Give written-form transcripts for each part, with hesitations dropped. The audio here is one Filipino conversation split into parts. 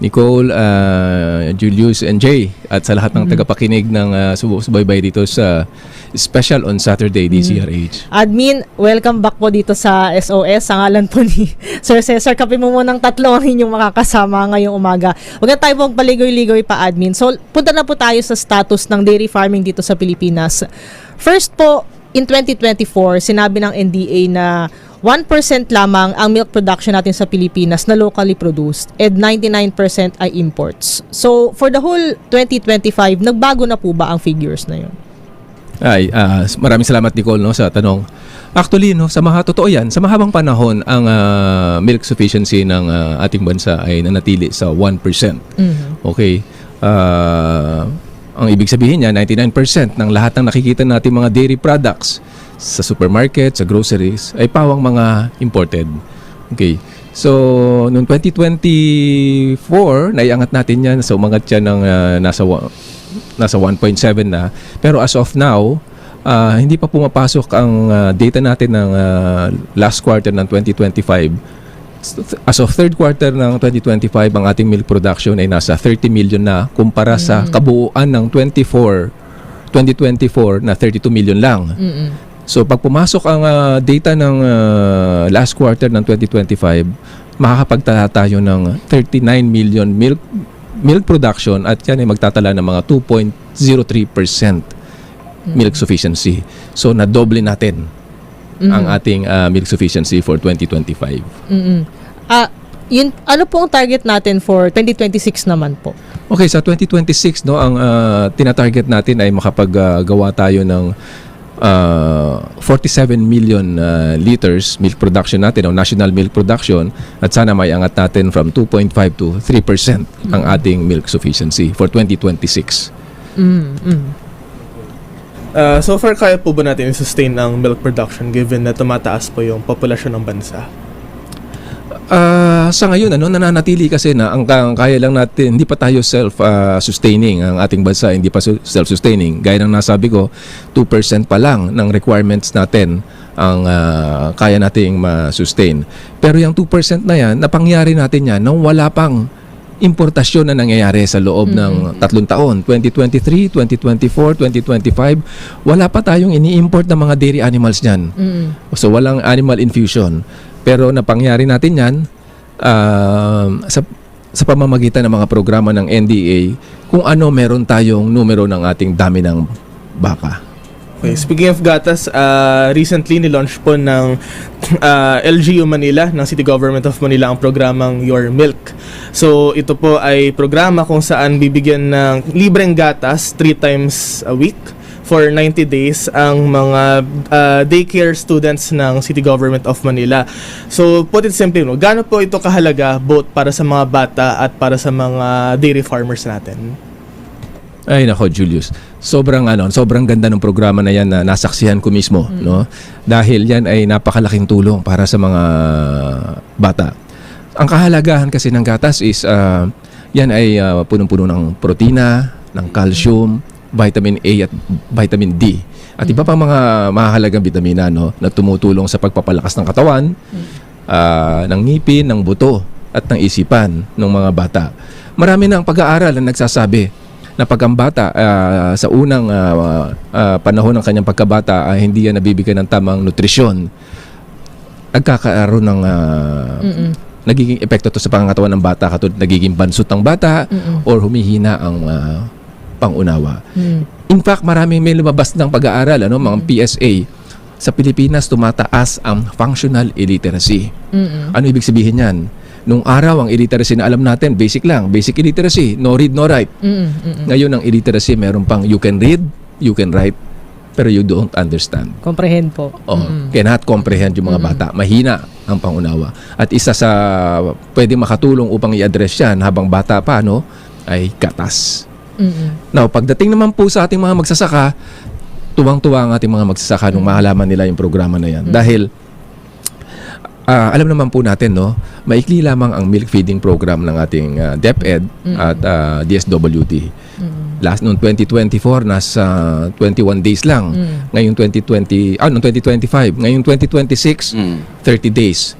Nicole, Julius, and Jay, at sa lahat ng tagapakinig ng subaybay dito sa Special on Saturday DCRH. Admin, welcome back po dito sa SOS. Sa ngalan po ni Sir Cesar, kape mo munang tatlo ang inyong makakasama ngayong umaga. Huwag na tayo pong paligoy-ligoy pa, Admin. So, punta na po tayo sa status ng dairy farming dito sa Pilipinas. First po, in 2024, sinabi ng NDA na 1% lamang ang milk production natin sa Pilipinas na locally produced and 99% ay imports. So, for the whole 2025, nagbago na po ba ang figures na yun? Maraming salamat, Nicole, sa tanong. Actually, sa totoo yan, sa mahabang panahon, ang milk sufficiency ng ating bansa ay nanatili sa 1%. Okay? Ang ibig sabihin niya, 99% ng lahat ng nakikita natin mga dairy products sa supermarket, sa groceries, ay pawang mga imported. Okay. So, noong 2024, naiangat natin yan. So, umangat yan ng nasa 1.7 na. Pero as of now, hindi pa pumapasok ang data natin ng last quarter ng 2025. As of third quarter ng 2025, ang ating milk production ay nasa 30 million na kumpara sa kabuuan ng 2024 na 32 million lang. So pag pumasok ang data ng last quarter ng 2025, makakapagtala tayo ng 39 million milk production at yan ay magtatala ng mga 2.03% milk sufficiency. So nadoble natin ang ating milk sufficiency for 2025. Yun, ano po ang target natin for 2026 naman po? Okay, sa 2026, ang tinatarget natin ay makapaggawa tayo ng 47 million liters milk production natin, o national milk production, at sana may angat natin from 2.5 to 3% ang ating milk sufficiency for 2026. So far, kaya po ba natin i-sustain ang milk production given na tumataas po yung populasyon ng bansa? Sa ngayon, nananatili kasi na ang kaya lang natin, hindi pa tayo self-sustaining. Ang ating bansa hindi pa self-sustaining. Gaya ng nasabi ko, 2% pa lang ng requirements natin ang kaya nating ma-sustain. Pero yung 2% na yan, napangyari natin yan nang wala pang importasyon na nangyayari sa loob ng 3 taon. 2023, 2024, 2025, wala pa tayong ini-import ng mga dairy animals dyan. So walang animal infusion. Pero napangyari natin yan sa pamamagitan ng mga programa ng NDA kung ano meron tayong numero ng ating dami ng baka. Okay, speaking of gatas, recently nilaunch po ng LGU Manila, ng City Government of Manila, ang programang Your Milk. So ito po ay programa kung saan bibigyan ng libreng gatas 3 times a week for 90 days ang mga daycare students ng City Government of Manila. So, put it simply, gaano po ito kahalaga both para sa mga bata at para sa mga dairy farmers natin? Ay nako, Julius. Sobrang ganda ng programa na yan na nasaksihan ko mismo, Dahil yan ay napakalaking tulong para sa mga bata. Ang kahalagahan kasi ng gatas is yan ay punong-puno ng protina, ng calcium, vitamin A at vitamin D at iba pang mga mahalagang bitamina na tumutulong sa pagpapalakas ng katawan, ng ngipin, ng buto at ng isipan ng mga bata. Marami na ang pag-aaral na nagsasabi na pag ang bata sa unang panahon ng kanyang pagkabata ay hindi yan nabibigyan ng tamang nutrisyon, nagkakaroon ng nagiging epekto to sa pangangatawan ng bata, katulad nagiging bansot ang bata or humihina ang pangunawa. In fact, may lumabas ng pag-aaral, mga PSA. Sa Pilipinas, tumataas ang functional illiteracy. Ano ibig sabihin yan? Nung araw, ang illiteracy na alam natin, basic illiteracy, no read, no write. Ngayon, ang illiteracy, meron pang you can read, you can write, pero you don't understand. Comprehend po. Cannot comprehend yung mga bata. Mahina ang pangunawa. At isa sa pwede makatulong upang i-address yan habang bata pa, ay gatas. Now, pagdating naman po sa ating mga magsasaka, tuwang-tuwa ang ating mga magsasaka nung mahalaman nila yung programa na yan. Dahil, alam naman po natin, maikli lamang ang milk feeding program ng ating DepEd at DSWD. Last noong 2024, nasa 21 days lang. Ngayong 2025. Ngayong 2026, 30 days.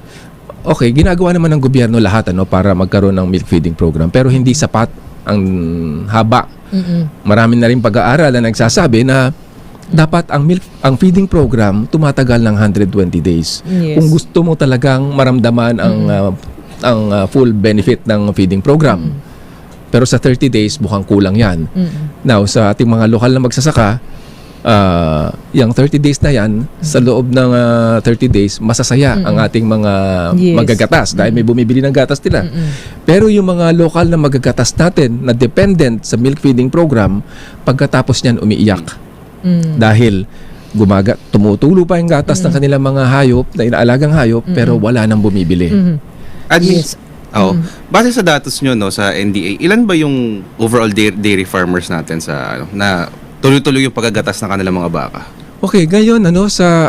okay, ginagawa naman ng gobyerno lahat para magkaroon ng milk feeding program, pero hindi sapat ang haba. Marami na rin pag-aaral na nagsasabi na dapat ang feeding program tumatagal ng 120 days. Yes. Kung gusto mo talagang maramdaman ang full benefit ng feeding program. Pero sa 30 days mukhang kulang 'yan. Now sa ating mga lokal na magsasaka, yung 30 days na yan, sa loob ng 30 days, masasaya ang ating mga magagatas dahil may bumibili ng gatas nila. Pero yung mga lokal na magagatas natin na dependent sa milk feeding program, pagkatapos niyan umiiyak. Dahil tumutulo pa yung gatas ng kanilang mga hayop, na inaalagang hayop, pero wala nang bumibili. Admin, base sa datos nyo sa NDA, ilan ba yung overall dairy farmers natin na tuloy-tuloy yung paggagatas ng kanilang mga baka? Okay, ngayon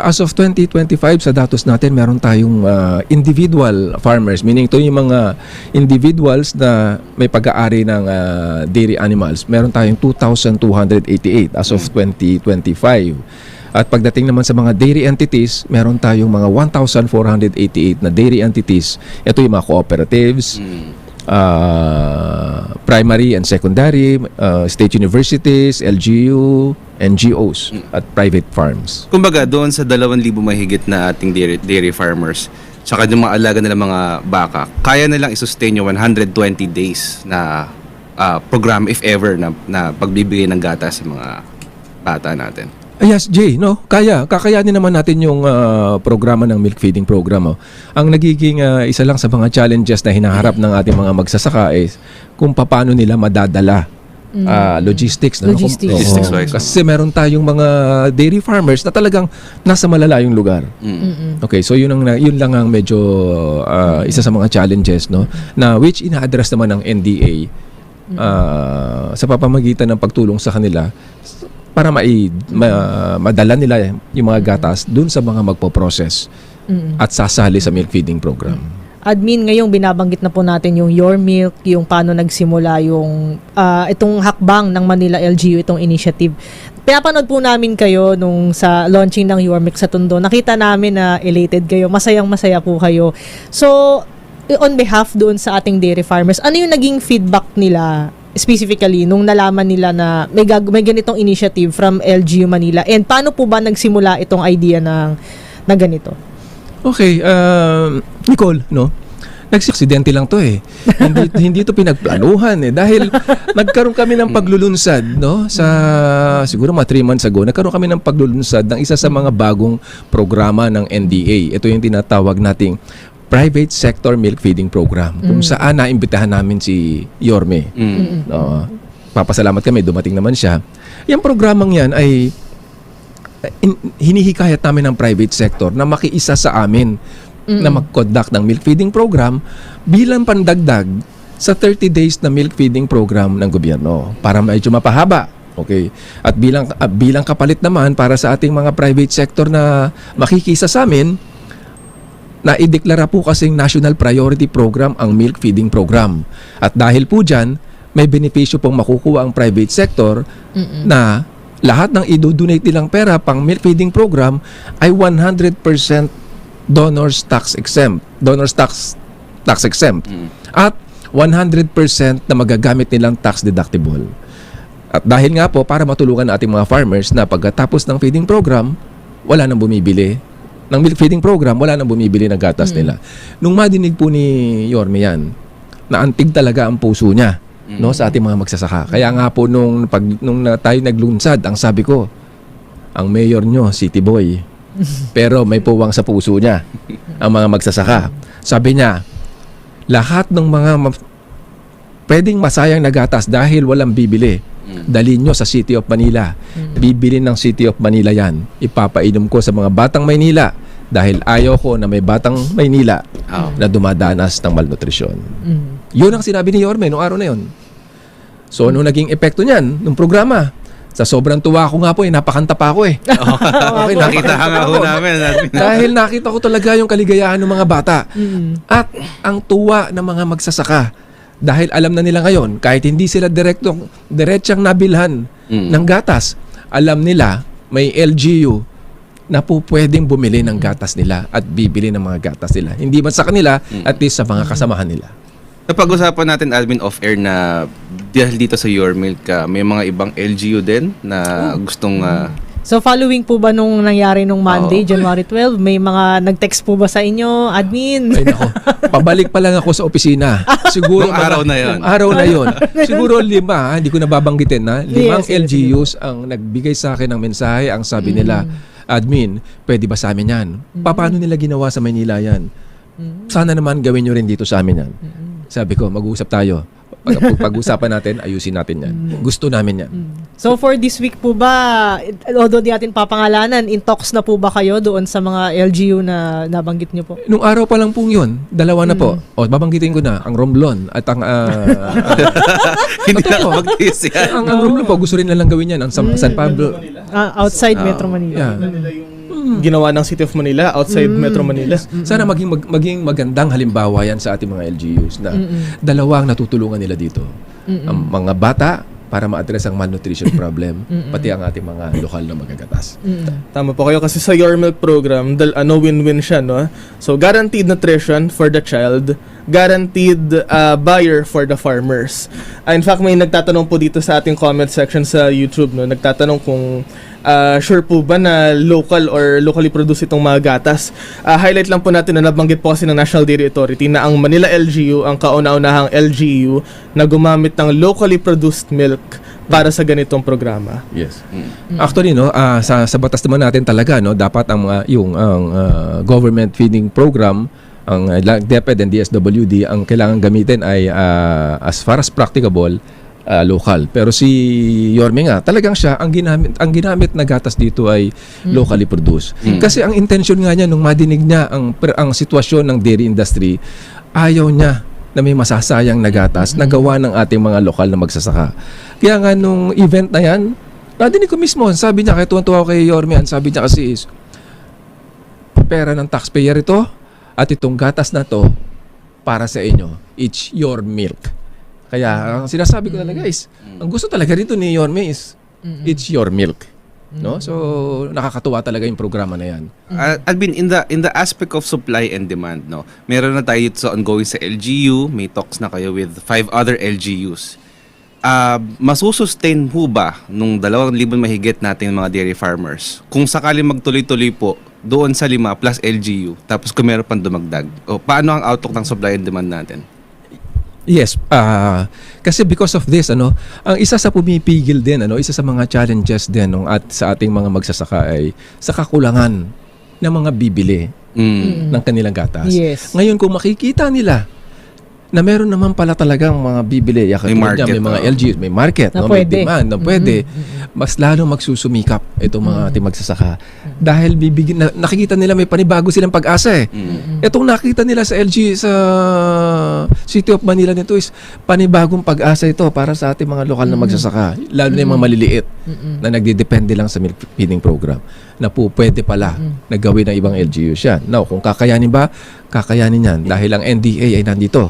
as of 2025 sa datos natin, meron tayong individual farmers, meaning ito yung mga individuals na may pag-aari ng dairy animals. Meron tayong 2,288 as of 2025. At pagdating naman sa mga dairy entities, meron tayong mga 1,488 na dairy entities. Ito yung mga cooperatives, primary and secondary, state universities, LGU, NGOs, at private farms. Kumbaga, doon sa 2,000 mahigit na ating dairy farmers, tsaka yung mga alaga nila mga baka, kaya nilang isustain yung 120 days na program, if ever, na pagbibigay ng gatas sa mga bata natin. Yes, Jay, kakayanin naman natin yung programa ng milk feeding program. Ang nagiging isa lang sa mga challenges na hinaharap ng ating mga magsasaka is kung paano nila madadala logistics. Logistics-wise. Kasi meron tayong mga dairy farmers na talagang nasa malalayong lugar. Okay, so yun lang ang medyo isa sa mga challenges na which ina-address naman ng NDA sa pamamagitan ng pagtulong sa kanila para madala nila yung mga gatas dun sa mga magpo-process at sasali sa milk feeding program. Admin, ngayong binabanggit na po natin yung Your Milk, yung paano nagsimula yung itong hakbang ng Manila LGU, itong initiative. Pinapanood po namin kayo nung sa launching ng Your Milk sa Tondo. Nakita namin na elated kayo, masayang-masaya po kayo. So, on behalf doon sa ating dairy farmers, ano yung naging feedback nila specifically nung nalaman nila na may ganitong initiative from LGU Manila? And paano po ba nagsimula itong idea na ganito? Okay, Nicole, nagsiksidente lang to hindi to pinagplanuhan dahil nagkaroon kami ng paglulunsad sa siguro mga 3 months ago, nagkaroon kami ng paglulunsad ng isa sa mga bagong programa ng NDA. Ito yung tinatawag nating Private Sector Milk Feeding Program, kung saan naimbitahan namin si Yorme. Papasalamat kami, dumating naman siya. Yung programang yan ay hinihikayat namin ng private sector na makiisa sa amin na mag-conduct ng milk feeding program bilang pandagdag sa 30 days na milk feeding program ng gobyerno para medyo mapahaba. Okay? At bilang kapalit naman para sa ating mga private sector na makikisa sa amin, na ideklara po kasing national priority program ang milk feeding program. At dahil po dyan, may benepisyo pong makukuha ang private sector na lahat ng i-donate nilang pera pang milk feeding program ay 100% donors tax exempt. At 100% na magagamit nilang tax deductible. At dahil nga po, para matulungan ating mga farmers na pagkatapos ng feeding program, wala nang bumibili ng milk feeding program, wala nang bumibili ng gatas nila. Nung madinig po ni Yorme yan, naantig talaga ang puso niya sa ating mga magsasaka. Kaya nga po nung tayo naglunsad, ang sabi ko, ang mayor nyo, city boy. Pero may puwang sa puso niya, ang mga magsasaka. Sabi niya, lahat ng mga pwedeng masayang na gatas dahil walang bibili, dalhin nyo sa City of Manila. Bibili ng City of Manila yan. Ipapainom ko sa mga batang Maynila dahil ayaw ko na may batang Maynila na dumadanas ng malnutrisyon. Yun ang sinabi ni Yorme noong araw na yun. So, nung naging epekto niyan, nung programa, sa sobrang tuwa ko nga po, napakanta pa ako Okay, Nakita nga ho namin. Dahil nakita ko talaga yung kaligayahan ng mga bata. At ang tuwa ng mga magsasaka. Dahil alam na nila ngayon, kahit hindi sila diretsang nabilhan ng gatas, alam nila may LGU na po pwedeng bumili ng gatas nila at bibili ng mga gatas nila. Hindi man sa kanila, at least sa mga kasamahan nila. Napag-usapan natin, Alvin, off-air na dahil dito sa Your Milk, may mga ibang LGU din na gustong... So following po ba nung nangyari nung Monday, January 12, may mga nag-text po ba sa inyo, admin? Ay nako, pabalik pa lang ako sa opisina. Siguro Nung araw na yun. Nung araw na yun. Siguro 5, hindi ko nababanggitin na. 5 Yes, yes, LGUs ang nagbigay sa akin ng mensahe. Ang sabi nila, admin, pwede ba sa amin yan? Paano nila ginawa sa Maynila yan? Sana naman gawin nyo rin dito sa amin yan. Sabi ko, mag-uusap tayo. Pag-usapan natin, ayusin natin yan. Gusto namin yan. So for this week po ba, although di natin papangalanan, in talks na po ba kayo doon sa mga LGU na nabanggit nyo po? Nung araw pa lang pong yun, 2 na po. O, babanggitin ko na, ang Romblon at ang... Hindi na mag-tiis yan. ang Romblon po, gusto rin nalang gawin yan. Ang San Pablo. Outside Metro Manila. Yeah. Nila yung ginawa ng City of Manila outside Metro Manila. Sana maging magandang halimbawa yan sa ating mga LGUs na 2 ang natutulungan nila dito. Ang mga bata para ma-address ang malnutrition problem, pati ang ating mga lokal na magagatas. Tama po kayo kasi sa Your Milk program, win-win siya, no? So, guaranteed nutrition for the child, guaranteed buyer for the farmers. In fact, may nagtatanong po dito sa ating comment section sa YouTube, no? Nagtatanong kung sure po ba na local or locally produced itong mga gatas. Highlight lang po natin na nabanggit po kasi ng National Dairy Authority na ang Manila LGU, ang kauna-unahang LGU na gumamit ng locally produced milk para sa ganitong programa. Yes. Actually, no, sa batas naman natin talaga, no, dapat ang government feeding program, ang DepEd and DSWD, ang kailangan gamitin ay as far as practicable, local. Pero si Yorme nga, talagang siya, ang ginamit na gatas dito ay locally produced. Kasi ang intention nga niya, nung madinig niya ang sitwasyon ng dairy industry, ayaw niya na may masasayang na gatas na gawa ng ating mga lokal na magsasaka. Kaya nga nung event na yan, nadinig ko mismo, sabi niya, kaya tuwan-tuwa ko kay Yorme, sabi niya kasi is, pera ng taxpayer ito, at itong gatas na to, para sa inyo. It's your milk. Kaya ang sinasabi ko talaga is, ang gusto talaga rito ni Yorme is, it's your milk. No? So, nakakatuwa talaga yung programa na yan. Alvin, in the aspect of supply and demand, no, meron na tayo sa ongoing sa LGU, may talks na kayo with 5 other LGUs. Masusustain po ba nung 2,000 mahigit natin mga dairy farmers? Kung sakali magtuloy-tuloy po doon sa 5 plus LGU, tapos kung meron pang dumagdag, o paano ang outlook ng supply and demand natin? Yes, kasi because of this, ang isa sa pumipigil din, isa sa mga challenges din at sa ating mga magsasaka ay sa kakulangan ng mga bibili ng kanilang gatas. Yes. Ngayon, kung makikita nila na meron naman pala talagang mga bibili, May market, may mga LGUs, may market, Na may pwede. demand, na pwede, mas lalo magsusumikap itong mga ating magsasaka. Dahil nakikita nila may panibago silang pag-asa eh. Itong nakita nila sa LG, sa City of Manila nito is panibagong pag-asa ito para sa ating mga lokal na magsasaka. Lalo na yung mga maliliit na nagdidepende lang sa milk feeding program na po pwede pala na gawin ng ibang LGU siya. Now, kung kakayanin ba, kakayanin yan dahil ang NDA ay nandito.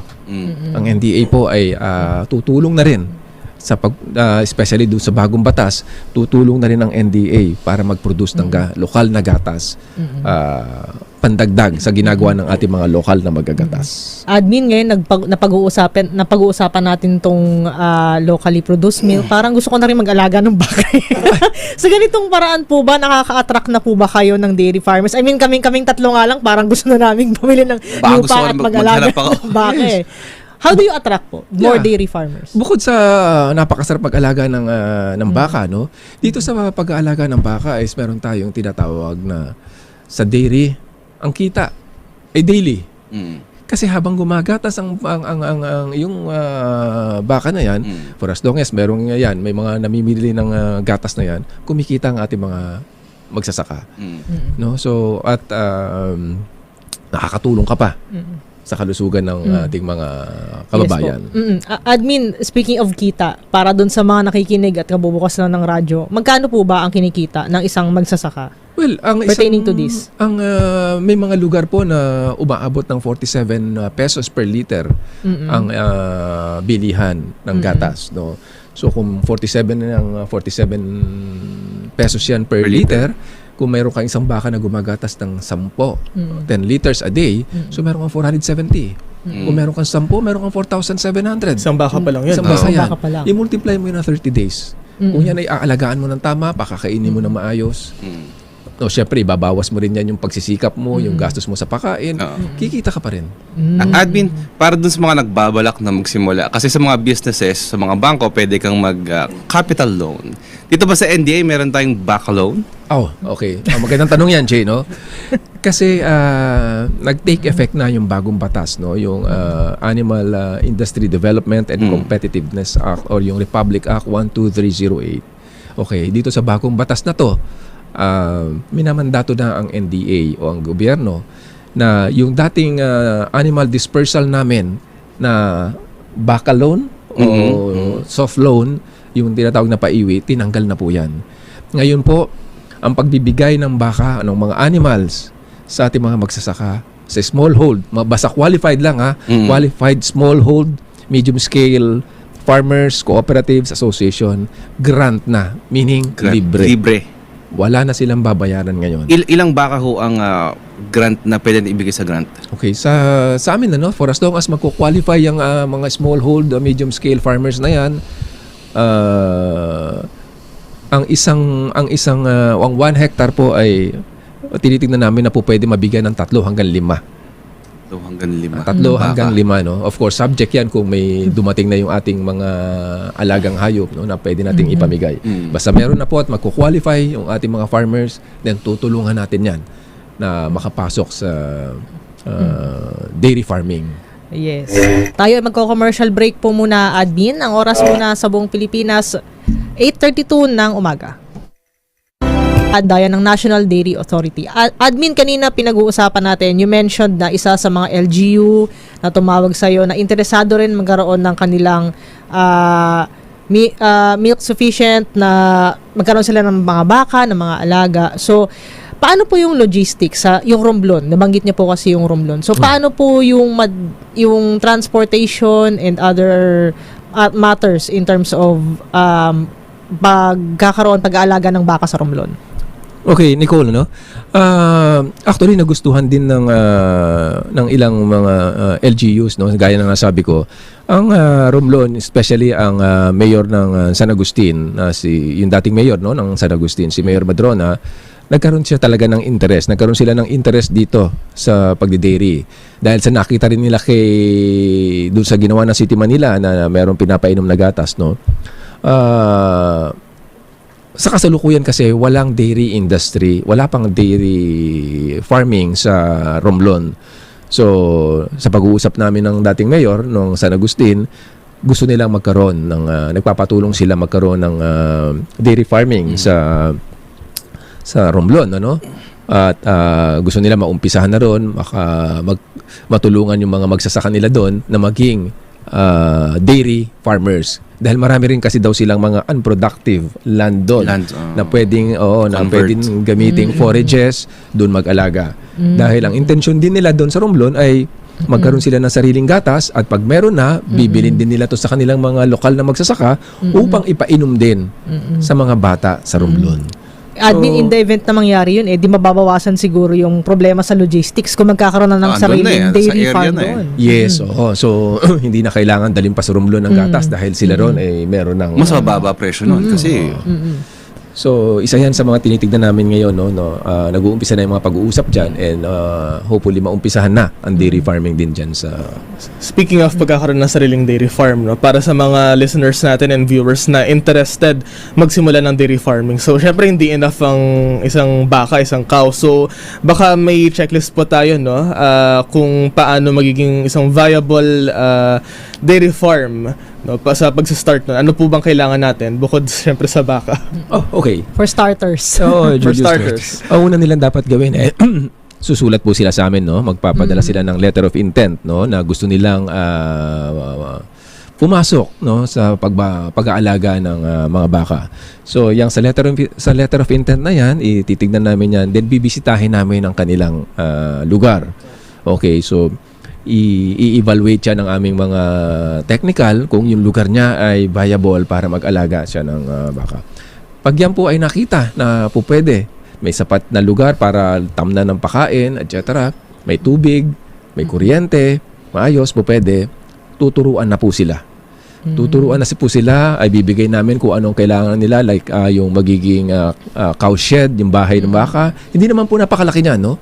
Ang NDA po ay tutulong na rin sa especially doon sa bagong batas, tutulong na rin ang NDA para mag-produce ng lokal na gatas pandagdag sa ginagawa ng ating mga lokal na magagatas. Admin, ngayon napag-uusapan natin tong locally produced milk. Parang gusto ko na rin mag-alaga ng baka. Sa ganitong paraan po ba, nakaka-attract na po ba kayo ng dairy farmers? I mean, kaming 3 nga lang, parang gusto na namin bumili ng Baka gusto lupa ko at na mag-alaga maghanap ako. ng baka eh. How do you attract po more Yeah. dairy farmers? Bukod sa napakasarap pag-alaga ng baka, no? Dito sa pag-aalaga ng baka is meron tayong tinatawag na sa dairy, ang kita ay daily. Kasi habang gumagatas ang yung baka na yan, for as long as merong yan, may mga namimili ng gatas na yan, kumikita ang ating mga magsasaka. No? So at nakakatulong ka pa sa kalusugan ng ating mga kababayan. Yes po. Admin, speaking of kita, para dun sa mga nakikinig at kabubukas lang ng radyo, magkano po ba ang kinikita ng isang magsasaka? Well, ang Pertaining to this. Ang may mga lugar po na umaabot ng 47 pesos per liter ang bilihan ng gatas, no. So kung 47 pesos yan per liter, kung mayroon kang isang baka na gumagatas ng 10, 10 liters a day, so meron kang 470. Kung meron kang 10, meron kang 4,700. Isang baka pa lang yun. Isang baka Isang yan. baka pa lang. I-multiply mo yun ng 30 days. Kung yan ay aalagaan mo ng tama, pakakainin mo ng maayos. No, syempre, babawas mo rin yan yung pagsisikap mo, yung gastos mo sa pagkain. Kikita ka pa rin. Admin, para dun sa mga nagbabalak na magsimula, kasi sa mga businesses, sa mga bangko, pwede kang mag-capital loan. Dito ba sa NDA, meron tayong baka loan? Oh, okay. Magandang tanong yan, Jay, no? Kasi nag-take effect na yung bagong batas, no? Yung Animal Industry Development and Competitiveness Act or yung Republic Act 12308. Okay, dito sa bagong batas na to, minamandato na ang NDA o ang gobyerno na yung dating animal dispersal namin na baka loan o soft loan, yung tinatawag na paiwi, tinanggal na po yan. Ngayon po, ang pagbibigay ng baka, ng mga animals sa ating mga magsasaka sa smallhold, basta qualified lang qualified smallhold, medium scale farmers, cooperatives, association, grant na, meaning libre. Wala na silang babayaran ngayon. Ilang baka ho ang grant na pwede na ibigay sa grant? Okay, sa amin for as long as magko-qualify yung mga smallhold, medium scale farmers na yan, ang 1 hectare po ay tinitingnan namin na po pwede mabigyan ng 3 hanggang 5. 2 hanggang 5. 3 hanggang 5, no? Of course, subject yan kung may dumating na yung ating mga alagang hayop, no, na pwede nating ipamigay. Basta meron na po at magko-qualify yung ating mga farmers, then tutulungan natin yan na makapasok sa dairy farming. Yes. Tayo ay magko-commercial break po muna, admin. Ang oras muna sa buong Pilipinas, 8:32 ng umaga. Daya ng National Dairy Authority. Admin, kanina pinag-uusapan natin, you mentioned na isa sa mga LGU na tumawag sa'yo na interesado rin magkaroon ng kanilang milk sufficient, na magkaroon sila ng mga baka, ng mga alaga. So, paano po yung logistics sa yung Romblon? Nabanggit niya po kasi yung Romblon. So, paano po yung transportation and other matters in terms of pag-aalaga ng baka sa Romblon? Okay, Nicole, no? Actually, nagustuhan din ng ilang mga LGUs, no? Gaya ng nasabi ko. Ang Romblon, especially ang mayor ng San Agustin, yung dating mayor, no, ng San Agustin, si Mayor Madrona, nagkaroon siya talaga ng interest. Nagkaroon sila ng interest dito sa pagdidairy. Dahil sa nakita rin nila doon sa ginawa ng City Manila na mayroong pinapainom na gatas, no? Sa kasalukuyan kasi walang dairy industry, wala pang dairy farming sa Romblon. So, sa pag-uusap namin ng dating mayor ng San Agustin, gusto nilang magkaroon ng nagpapatulong sila magkaroon ng dairy farming sa Romblon, ano? At gusto nila maumpisahan na ron, matulungan yung mga magsasaka nila doon na maging dairy farmers. Dahil marami rin kasi daw silang mga unproductive land doon na pwedeng gamiting forages, doon mag-alaga. Dahil ang intention din nila doon sa Romblon ay magkaroon sila ng sariling gatas at pag meron na, bibilin din nila to sa kanilang mga lokal na magsasaka upang ipainom din sa mga bata sa Romblon. Admin, in the event na mangyari yun, di mababawasan siguro yung problema sa logistics kung magkakaroon na ng sariling dairy farm doon. Yes, oo. So, hindi na kailangan dalhin pa sa Romblon ng gatas dahil sila ron meron ng... Mas mababa presyo nun kasi... So, isa yan sa mga tinitignan namin ngayon, no? Nag-uumpisa na yung mga pag-uusap dyan and hopefully maumpisahan na ang dairy farming din dyan sa... Speaking of pagkakaroon ng sariling dairy farm, no, para sa mga listeners natin and viewers na interested magsimula ng dairy farming. So, syempre hindi enough ang isang baka, isang cow. So, baka may checklist po tayo, no, kung paano magiging isang viable dairy farm, no, sa pag-start nun. Ano po bang kailangan natin bukod syempre sa baka? Oh, okay. For starters. Oh, For starters. Ang una nilang dapat gawin susulat po sila sa amin, no? Magpapadala sila ng letter of intent, no, na gusto nilang pumasok, no, sa pag-aalaga ng mga baka. So, yang sa letter of intent na yan, ititignan namin yan, then bibisitahin namin ang kanilang lugar. Okay, so i-evaluate siya ng aming mga technical kung yung lugar niya ay viable para mag-alaga siya ng baka. Pag yan po ay nakita na po pwede, may sapat na lugar para tamnan ng pakain, etc. May tubig, may kuryente, maayos po pwede, tuturuan na po sila. Tuturuan na po sila, ay bibigay namin kung anong kailangan nila, like yung magiging cow shed, yung bahay ng baka. Hindi naman po napakalaki niyan, no?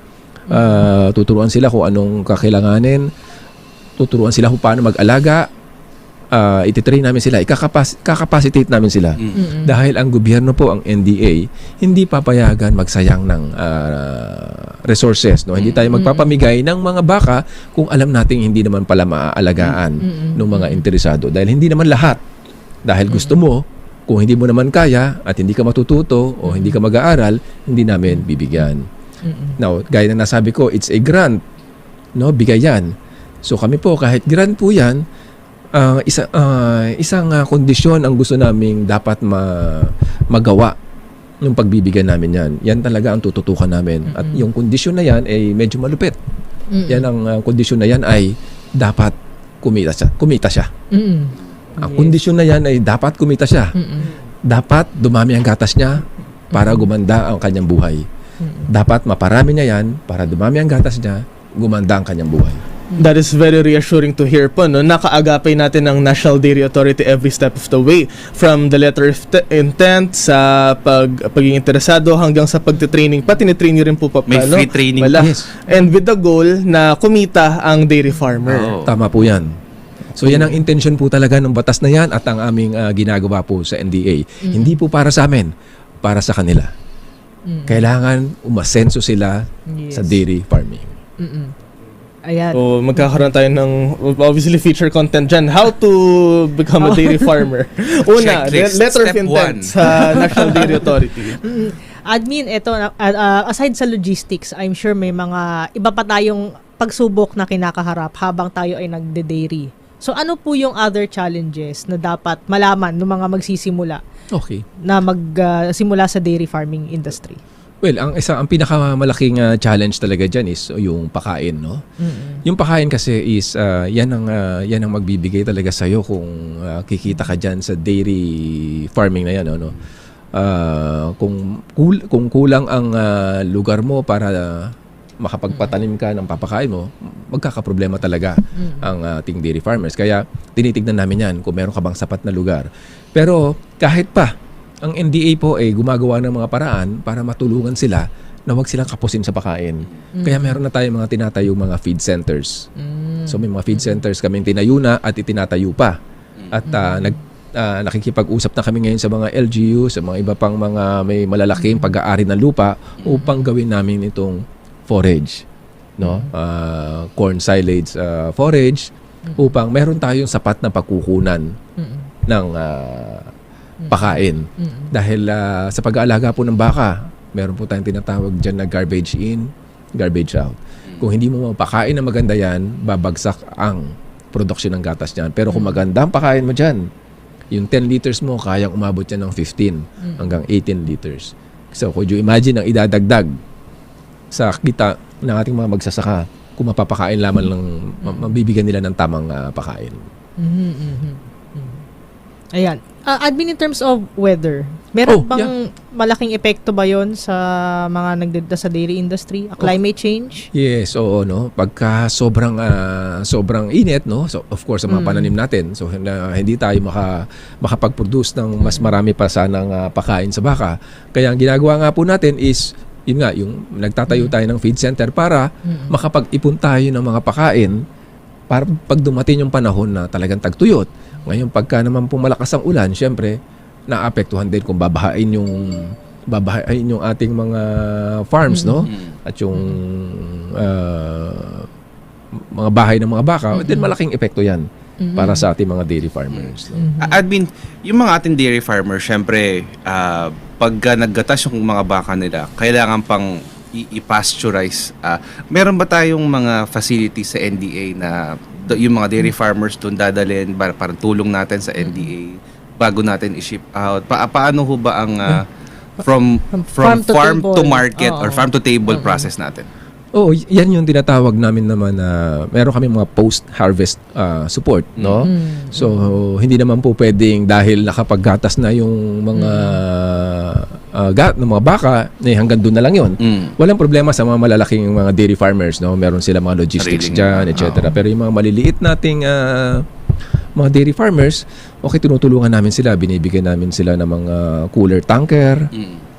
Tuturuan sila kung anong kakailanganin, tuturuan sila kung paano mag-alaga, ititrain namin sila, kakapacitate namin sila. Dahil ang gobyerno po, ang NDA, hindi papayagan magsayang ng resources. No? Hindi tayo magpapamigay ng mga baka kung alam nating hindi naman pala maaalagaan ng mga interesado. Dahil hindi naman lahat. Dahil gusto mo, kung hindi mo naman kaya at hindi ka matututo o hindi ka mag-aaral, hindi namin bibigyan. Now, gaya na nasabi ko, it's a grant. No? Bigay yan. So kami po, kahit grant po yan, isang kondisyon ang gusto naming dapat magawa yung pagbibigyan namin yan. Yan talaga ang tututukan namin. At yung kondisyon na yan ay medyo malupit. Yan ang kondisyon na yan ay dapat kumita siya. Ang kondisyon na yan ay dapat kumita siya. Dapat dumami ang gatas niya para gumanda ang kanyang buhay. Dapat maparami niya yan para dumami ang gatas niya, gumanda ang kanyang buhay. That is very reassuring to hear po, no? Nakaagapay natin ng National Dairy Authority every step of the way. From the letter of intent sa pagiging interesado hanggang sa pagtitraining. Tinitrain nyo rin po pa. May free training. Yes. And with the goal na kumita ang dairy farmer. Oo. Tama po yan. So yan ang intention po talaga ng batas na yan at ang aming ginagawa po sa NDA. Hindi po para sa amin, para sa kanila. Kailangan umasenso sila sa dairy farming. Ayan. So, magkakaroon tayo ng obviously feature content dyan. How to become a dairy farmer. Una, Checklist. letter of Step intent 1. sa National Dairy Authority. Admin, ito, aside sa logistics, I'm sure may mga iba pa tayong pagsubok na kinakaharap habang tayo ay nagde-dairy. So ano po yung other challenges na dapat malaman ng mga magsisimula Okay. na magsimula sa dairy farming industry? Well, ang pinakamalaking challenge talaga diyan is yung pakain, no? Yung pakain kasi is yan ang magbibigay talaga sa iyo kung kikita ka diyan sa dairy farming na yan, no? Kung kulang ang lugar mo para makapagpatanim ka ng papakain mo, magkakaproblema talaga ang ating dairy farmers. Kaya tinitignan namin yan kung meron ka bang sapat na lugar. Pero kahit pa ang NDA po ay gumagawa ng mga paraan para matulungan sila na huwag silang kapusin sa pakain. Kaya meron na tayong mga tinatayong mga feed centers. So may mga feed centers kaming tinayo na at itinatayo pa. At nakikipag-usap na kami ngayon sa mga LGU, sa mga iba pang mga may malalaking pag-aari ng lupa upang gawin namin itong forage, no? Corn silage forage upang meron tayong sapat na pagkukunan ng pakain. Dahil sa pag-aalaga po ng baka, meron po tayong tinatawag dyan na garbage in, garbage out. Kung hindi mo mapakain na maganda yan, babagsak ang production ng gatas niyan. Pero kung maganda ang pakain mo dyan, yung 10 liters mo, kayang umabot yan ng 15 hanggang 18 liters. So, could you imagine ang idadagdag sa kita ng ating mga magsasaka kung mapapakain lamang ng mabibigyan nila ng tamang pakain. Ayan. Admin, in terms of weather, meron bang malaking epekto ba yon sa mga nagdedda sa dairy industry? Climate change? Yes, oo, no. Pagka sobrang init, no. So of course, sa mga pananim natin, so hindi tayo makapag-produce ng mas marami pa sanang pakain sa baka. Kaya ang ginagawa nga po natin is yun nga, yung nagtatayo tayo ng feed center para makapag-ipon tayo ng mga pakain para pag dumating yung panahon na talagang tagtuyot. Ngayon, pagka naman po malakas ang ulan, syempre, naapektuhan din kung babahain yung ating mga farms, no? At yung mga bahay ng mga baka, then malaking epekto yan para sa ating mga dairy farmers. No? Admin, yung mga ating dairy farmers, syempre, pagka naggatas yung mga baka nila, kailangan pang i-pasteurize. Meron ba tayong mga facilities sa NDA na yung mga dairy farmers doon dadalhin para tulong natin sa NDA bago natin i-ship out? Paano ho ba ang from farm to market or farm to table process natin? Oh, yan yung tinatawag namin naman na meron kami mga post-harvest support, no? So, hindi naman po pwedeng dahil nakapaggatas na yung mga ng mga baka, hanggang doon na lang yon. Walang problema sa mga malalaking mga dairy farmers, no? Meron sila mga logistics Sariling, dyan, etc. Pero yung mga maliliit nating mga dairy farmers, okay, tinutulungan namin sila, binibigyan namin sila ng mga cooler tanker,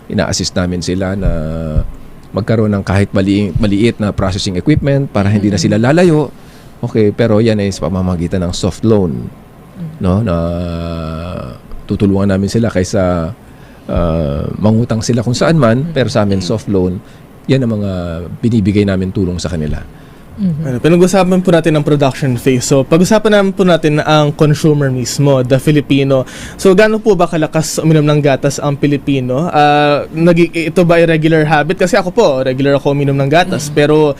ina-assist namin sila na magkaroon ng kahit maliit na processing equipment para hindi na sila lalayo. Okay, pero yan ay sa pamamagitan ng soft loan, no? Na tutulungan namin sila kaysa mangutang sila kung saan man, pero sa amin soft loan, yan ang mga binibigay namin tulong sa kanila. Pinag-usapan po natin ang production phase. So, pag-usapan naman po natin ang consumer mismo, the Filipino. So, gaano po ba kalakas uminom ng gatas ang Pilipino? Ito ba ay regular habit? Kasi ako po, regular ako uminom ng gatas. Pero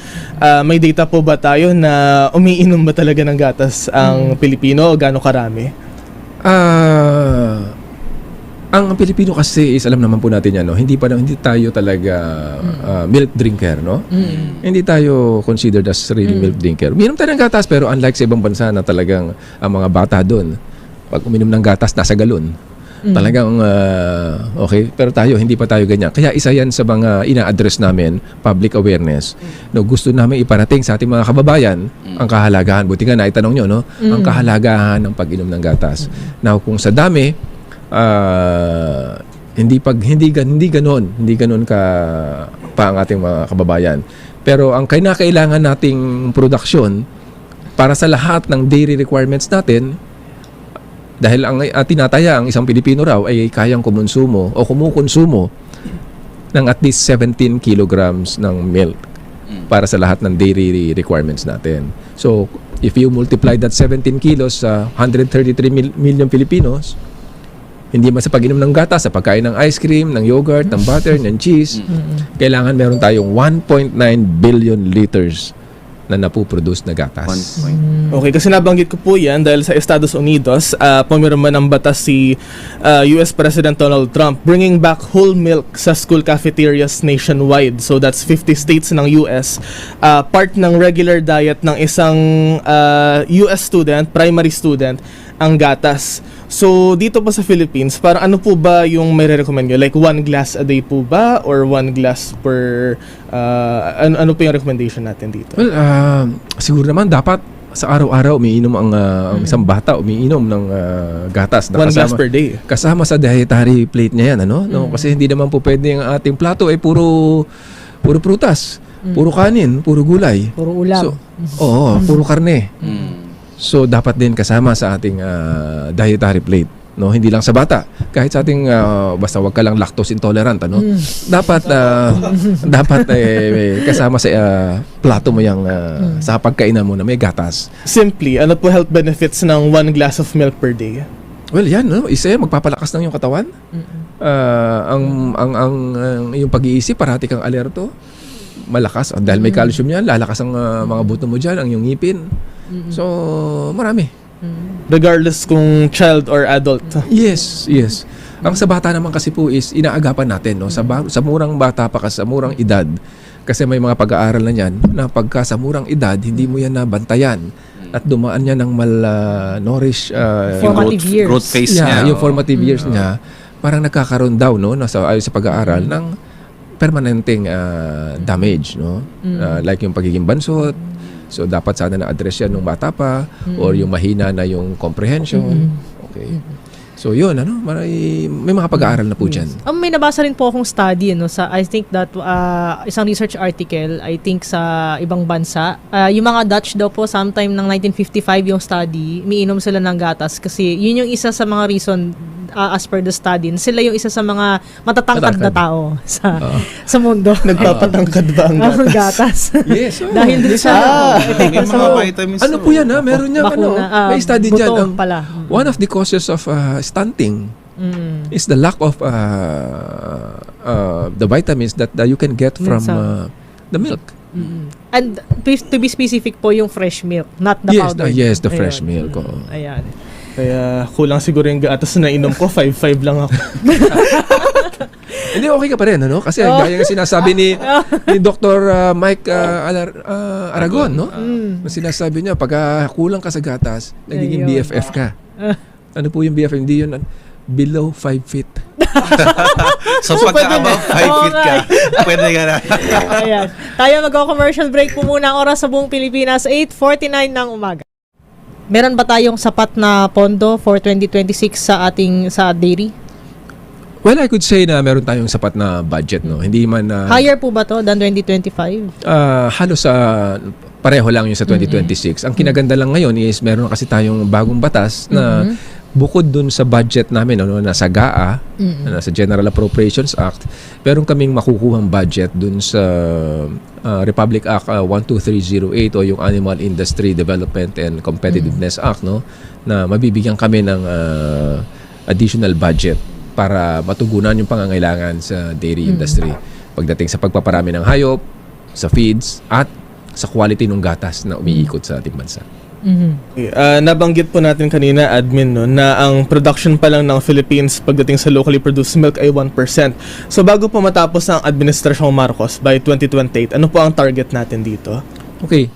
may data po ba tayo na umiinom ba talaga ng gatas ang Pilipino o gaano karami? Ang Pilipino kasi is, alam naman po natin yan, no? Hindi tayo talaga milk drinker, no? Hindi tayo considered as really milk drinker. Uminom tayo ng gatas, pero unlike sa ibang bansa na talagang ang mga bata doon, pag uminom ng gatas, nasa galon. Talagang, okay, pero tayo, hindi pa tayo ganyan. Kaya isa yan sa mga ina-address namin, public awareness. No, gusto namin iparating sa ating mga kababayan ang kahalagahan. Buti nga naitanong nyo, no? Ang kahalagahan ng pag-inom ng gatas. Now, kung sa dami, hindi ganoon ka pa ang ating mga kababayan. Pero ang kailangan nating produksyon para sa lahat ng dairy requirements natin, dahil ang tinataya ang isang Pilipino raw ay kayang kumukonsumo ng at least 17 kilograms ng milk para sa lahat ng dairy requirements natin. So, if you multiply that 17 kilos sa 133 million Filipinos, hindi man sa pag-inom ng gatas, sa pagkain ng ice cream, ng yogurt, ng butter, ng cheese, kailangan meron tayong 1.9 billion liters na napuproduce na gatas. Okay, kasi nabanggit ko po yan dahil sa Estados Unidos, pumirma ng batas si US President Donald Trump bringing back whole milk sa school cafeterias nationwide. So that's 50 states ng US. Part ng regular diet ng isang US student, primary student, ang gatas. So, dito po sa Philippines, parang ano po ba yung may re-recommend nyo? Like, 1 glass a day po ba? Or 1 glass per... ano po yung recommendation natin dito? Well, siguro naman dapat sa araw-araw umiinom ang isang bata, umiinom ng gatas. 1 glass per day. Kasama sa dietary plate niya yan, ano? No? Kasi hindi naman po pwede ang ating plato ay puro prutas, puro kanin, puro gulay. Puro ulam. So, puro karne. So dapat din kasama sa ating dietary plate, no? Hindi lang sa bata, kahit sa ating basta wag ka lang lactose intolerant, ano? Dapat kasama sa plato mo yang sa pagkainan mo na may gatas. Simply, ano po health benefits ng 1 glass of milk per day? Well, yan, no? Isa yan, magpapalakas ng iyong katawan. Ang iyong pag-iisip, parati kang alerto. Malakas dahil may calcium yan, lalakas ang mga buto mo diyan, ang iyong ngipin. So, marami. Regardless kung child or adult. Yes. Ang sa bata naman kasi po is inaagapan natin, no? Sa murang bata pa kasi, sa murang edad. Kasi may mga pag-aaral na yan na pagka sa murang edad, hindi mo yan nabantayan at dumaan niya ng malnourished Formative years. growth phase niya. yung formative years niya, parang nagkakaroon daw, no, ayon sa pag-aaral ng permanenteng damage, no? Like yung pagiging bansot. So dapat sana na-address yan nung bata pa, or yung mahina na yung comprehension. Okay. So yun, ano, may mga pag-aaral na po dyan. May nabasa rin po akong study, no, sa I think that isang research article, I think sa ibang bansa, yung mga Dutch daw po sometime ng 1955 yung study, umiinom sila ng gatas kasi yun yung isa sa mga reason as per the study, sila yung isa sa mga matatangkad na tao sa mundo. Nagpapatangkad ba ang Ang gatas? gatas. Yes. Dahil dun sa May mga vitamins. Ano po yan, ha? Meron niya, bakuna, may study dyan. buto pala. One of the causes of stunting is the lack of the vitamins that you can get from the milk. And to be specific po, yung fresh milk, not the powder. Yes, the fresh milk. Ayan. Kaya kulang siguro yung gatas na inom ko, 5'5" lang ako. Hindi, okay ka pa rin, ano? Kasi gaya nga sinasabi ni Dr. Mike Aragon, no? Sinasabi niya, pag kulang ka sa gatas, nagiging Ayun. BFF ka. Ano po yung BFM? Hindi yun below 5 feet. So pagka above 5 feet ka, pwede ka na. Ayan. Tayo mag-commercial break po muna. Ang oras sa buong Pilipinas, 8:49 ng umaga. Meron ba tayong sapat na pondo for 2026 sa dairy? Well, I could say na meron tayong sapat na budget, no? Hindi man Higher po ba to than 2025? halos pareho lang yung sa 2026. Ang kinaganda lang ngayon is meron kasi tayong bagong batas na bukod dun sa budget namin, ano, nasa GAA, nasa General Appropriations Act, meron kaming makukuhang budget dun sa Republic Act 12308 o yung Animal Industry Development and Competitiveness Act, no, na mabibigyan kami ng additional budget para matugunan yung pangangailangan sa dairy industry pagdating sa pagpaparami ng hayop, sa feeds, at sa quality ng gatas na umiikot sa ating bansa. Nabanggit po natin kanina, admin, no, na ang production pa lang ng Philippines pagdating sa locally produced milk ay 1%. So bago po matapos ang Administrasyong Marcos by 2028, ano po ang target natin dito? Okay,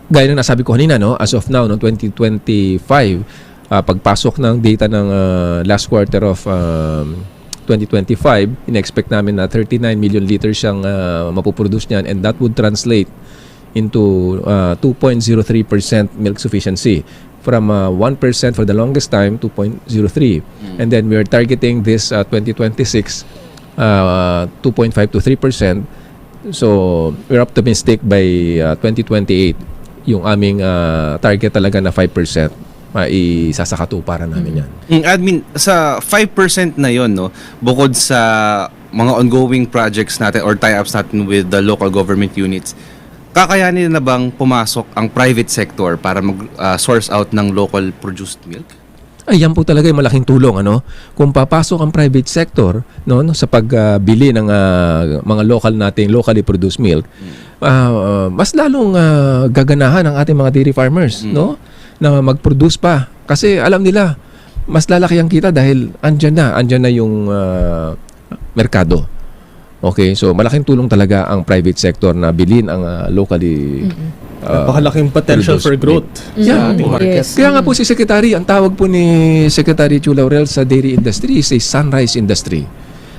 gaya ng nasabi ko kanina, no, as of now, no, 2025, pagpasok ng data ng last quarter of 2025, in-expect namin na 39 million liters siyang mapuproduce niyan, and that would translate into 2.03% milk sufficiency from 1% for the longest time, 2.03. And then we are targeting this 2026 2.5 to 3%. So we're optimistic by 2028 yung aming target talaga na 5%. Isasakatuparan namin yan. Admin, sa 5% na yon, no, bukod sa mga ongoing projects natin or tie-ups natin with the local government units, kakayanin na bang pumasok ang private sector para mag-source out ng local produced milk? Ay, yan po talaga yung malaking tulong, ano? Kung papasok ang private sector, no, sa pagbili ng mga locally produced milk, mas lalong gaganahan ang ating mga dairy farmers, no, na mag-produce pa. Kasi alam nila, mas lalaki ang kita dahil andyan na yung merkado. Okay, so malaking tulong talaga ang private sector na bilhin ang locally Napakalaking potential for growth sa ating market. Yes. Kaya nga po si Secretary, ang tawag po ni Secretary Chu Laurel sa dairy industry is a sunrise industry.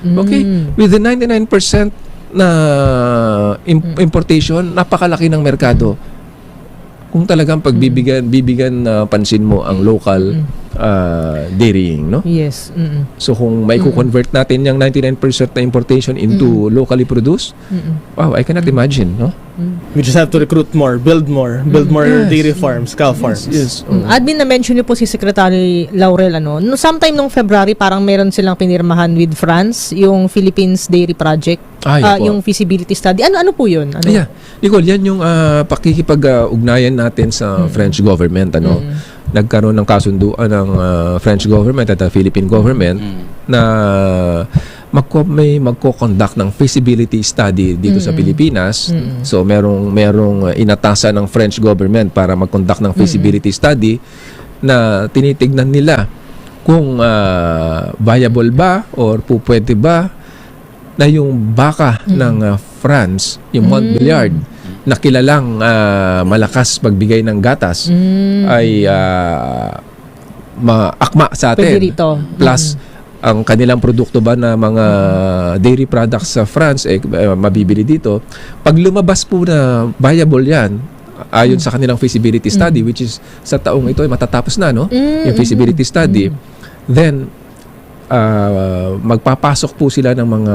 Okay? With the 99% na importation, napakalaki ng merkado. Kung talagang bibigyan pansin mo ang local dairying, no? Yes. So kung may convert natin yung 99% na importation into locally produced, wow, I cannot imagine, no? We just have to recruit more, build more dairy farms, cow farms. Yes. Admin, na-mention niyo po si Secretary Laurel, ano? No, sometime nung February, parang meron silang pinirmahan with France, yung Philippines Dairy Project, Yan po. yung feasibility study. Ano po yun? Ano? Yeah. Nicole, yan yung pakikipag-ugnayan natin sa French government, ano? Nagkaroon ng kasunduan ng French government at the Philippine government na may magko-conduct ng feasibility study dito sa Pilipinas. So merong inatasan ng French government para mag-conduct ng feasibility study na tinitignan nila kung viable ba or pwede ba na yung baka ng France, yung Montbéliard, na kilalang malakas pagbigay ng gatas, ay maakma sa atin. Pwede rito. Plus, ang kanilang produkto ba na mga dairy products sa France, mabibili dito. Pag lumabas po na viable yan, ayon sa kanilang feasibility study, which is sa taong ito ay matatapos na, no? Yung feasibility study, then magpapasok po sila ng mga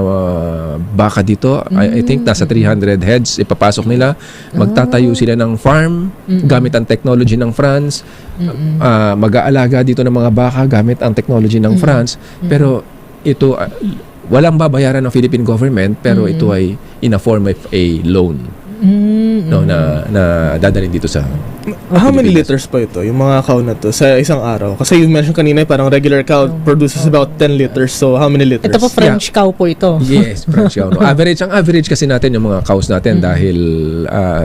baka dito. I think nasa 300 heads ipapasok nila. Magtatayo sila ng farm gamit ang technology ng France. Mag-aalaga dito ng mga baka gamit ang technology ng France. Pero ito, walang babayaran ng Philippine government, pero ito ay in a form of a loan. No, na dadalhin dito sa How many liters po ito, yung mga cow na to, sa isang araw? Kasi you mentioned kanina, parang regular cow produces about 10 liters. So, how many liters? Ito po French cow po ito. Yes, French cow. No? Ang average kasi natin yung mga cows natin dahil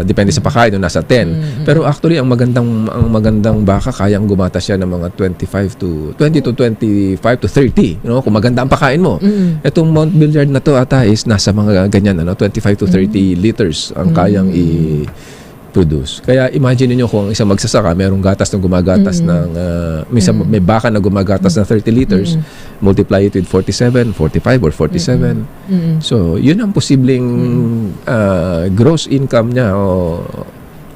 depende sa pakain, no, nasa 10. Pero actually, ang magandang baka kayang gumata siya ng mga 20 to 25 to 30. No? Kung maganda ang pakain mo. Itong Montbéliard na to ata is nasa mga ganyan, 25 to 30 liters ang kayang produce. Kaya imagine niyo kung isang magsasaka, merong gatas na gumagatas ng may baka na gumagatas ng 30 liters, multiply it with 47, 45 or 47. So, yun ang posibleng gross income niya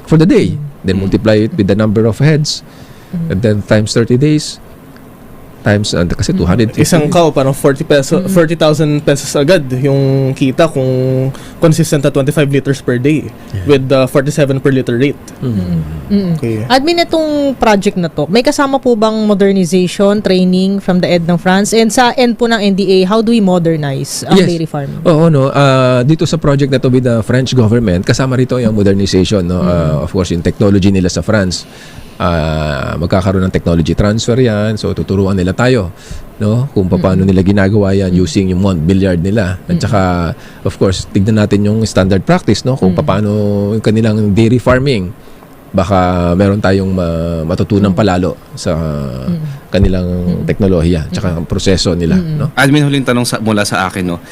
for the day. Then multiply it with the number of heads and then times 30 days times kasi 250. Isang cow, parang 40,000 pesos agad yung kita kung consistent na 25 liters per day with the 47 per liter rate. Okay. Admin, itong project na to, may kasama po bang modernization, training from the end ng France? And sa end po ng NDA, how do we modernize ang Yes. dairy farming? Oo, no. Dito sa project na to with the French government, kasama rito yung modernization, no. Of course, yung technology nila sa France. Magkakaroon ng technology transfer yan, so tuturuan nila tayo, no, kung paano nila ginagawa yan using yung Montbéliard nila. At saka of course tignan natin yung standard practice, no, kung paano yung kanilang dairy farming. Baka meron tayong matutunan palalo sa kanilang teknolohiya at saka ang proseso nila, no. Admin, huling tanong mula sa akin, no.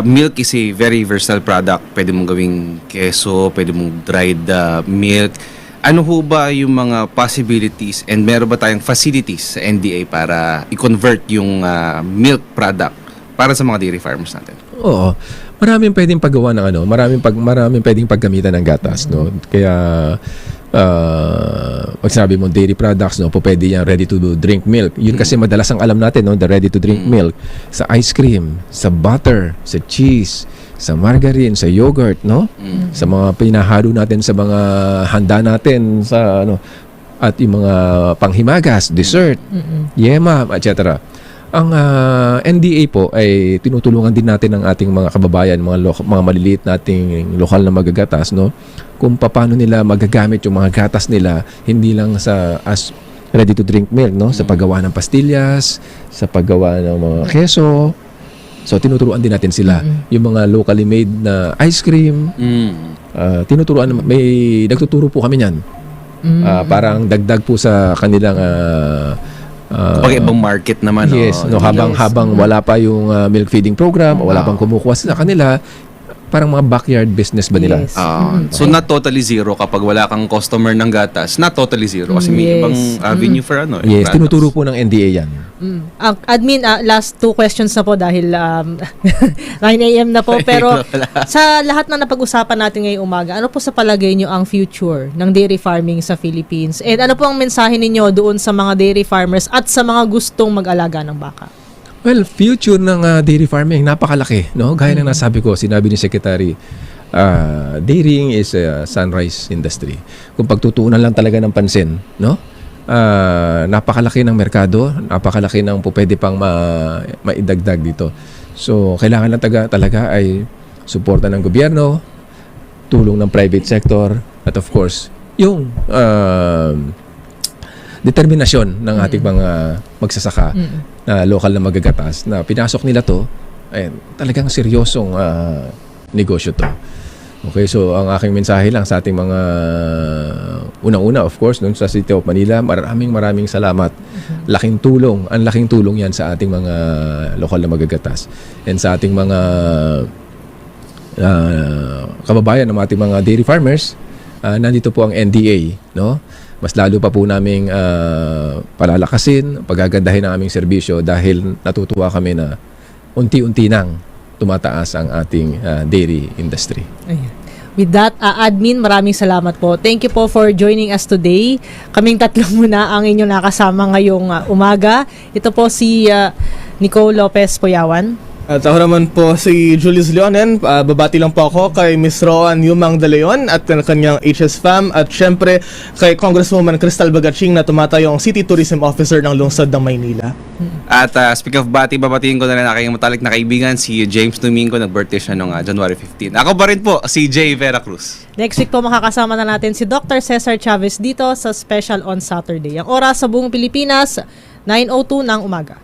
Milk is a very versatile product. Pwede mong gawing keso, pwede mong dried milk. Ano ho ba yung mga possibilities and meron ba tayong facilities sa NDA para i-convert yung milk product para sa mga dairy farmers natin? Oo. Maraming pwedeng paggawa ng maraming pwedeng paggamitan ng gatas, no. Kaya pag sinabi mo dairy products, no, pwede yan ready to drink milk. Yun kasi madalas ang alam natin, no, the ready to drink milk sa ice cream, sa butter, sa cheese, sa margarine, sa yogurt, no? Sa mga pinahalo natin sa mga handa natin sa at yung mga panghimagas, dessert, yema, etc. Ang NDA po ay tinutulungan din natin ang ating mga kababayan, mga maliliit nating lokal na magagatas, no? Kung paano nila magagamit yung mga gatas nila hindi lang as ready to drink milk, no? Sa paggawa ng pastillas, sa paggawa ng mga keso. So tinuturuan din natin sila yung mga locally made na ice cream. Nagtuturo po kami niyan. Parang dagdag po sa kanilang Kapag ibang market naman, yes, no, habang wala pa yung milk feeding program, o wala pang kumukuha sa kanila, parang mga backyard business ba nila? Yes. So not totally zero kapag wala kang customer ng gatas, not totally zero kasi may Yes. ibang avenue for Yes, products. tinuturo po ng NDA yan. Admin, last 2 questions na po dahil 9 a.m. na po. Pero sa lahat na napag-usapan natin ngayong umaga, ano po sa palagay nyo ang future ng dairy farming sa Philippines? And ano po ang mensahe ninyo doon sa mga dairy farmers at sa mga gustong mag-alaga ng baka? Well, future ng dairy farming, napakalaki, no? Gaya ng nasabi ko, sinabi ni Secretary, dairying is a sunrise industry. Kung pagtutuunan lang talaga ng pansin, no? Napakalaki ng merkado, napakalaki ng pwede pang maidagdag dito. So, kailangan lang talaga ay suporta ng gobyerno, tulong ng private sector, at of course, yung determinasyon ng ating mga magsasaka na lokal na magagatas na pinasok nila to, talagang seryosong negosyo to. Okay, so ang aking mensahe lang sa ating mga unang-una, of course, doon sa City of Manila, maraming salamat. Laking tulong, ang laking tulong yan sa ating mga lokal na magagatas. And sa ating mga kababayan ng ating mga dairy farmers, nandito po ang NDA, no? Mas lalo pa po naming palalakasin, pagagandahin ang aming serbisyo dahil natutuwa kami na unti-unti nang tumataas ang ating dairy industry. Ayan. With that, Admin, maraming salamat po. Thank you po for joining us today. Kaming tatlo muna ang inyong nakasama ngayong umaga. Ito po si Nicole Lopez Poyawan. At ako naman po si Julius Leonen. Babati lang po ako kay Miss Roan Yumang De Leon at kanyang HS Fam at syempre kay Congresswoman Cristal Bagaching na tumatayong City Tourism Officer ng lungsod ng Maynila. At speak of babatiin ko na rin ang aking matalik na kaibigan, si James Domingo, nag-birthday siya noong January 15. Ako pa rin po, si Jay Vera Cruz. Next week po makakasama na natin si Dr. Cesar Chavez dito sa Special on Saturday. Ang oras sa buong Pilipinas, 9:02 ng umaga.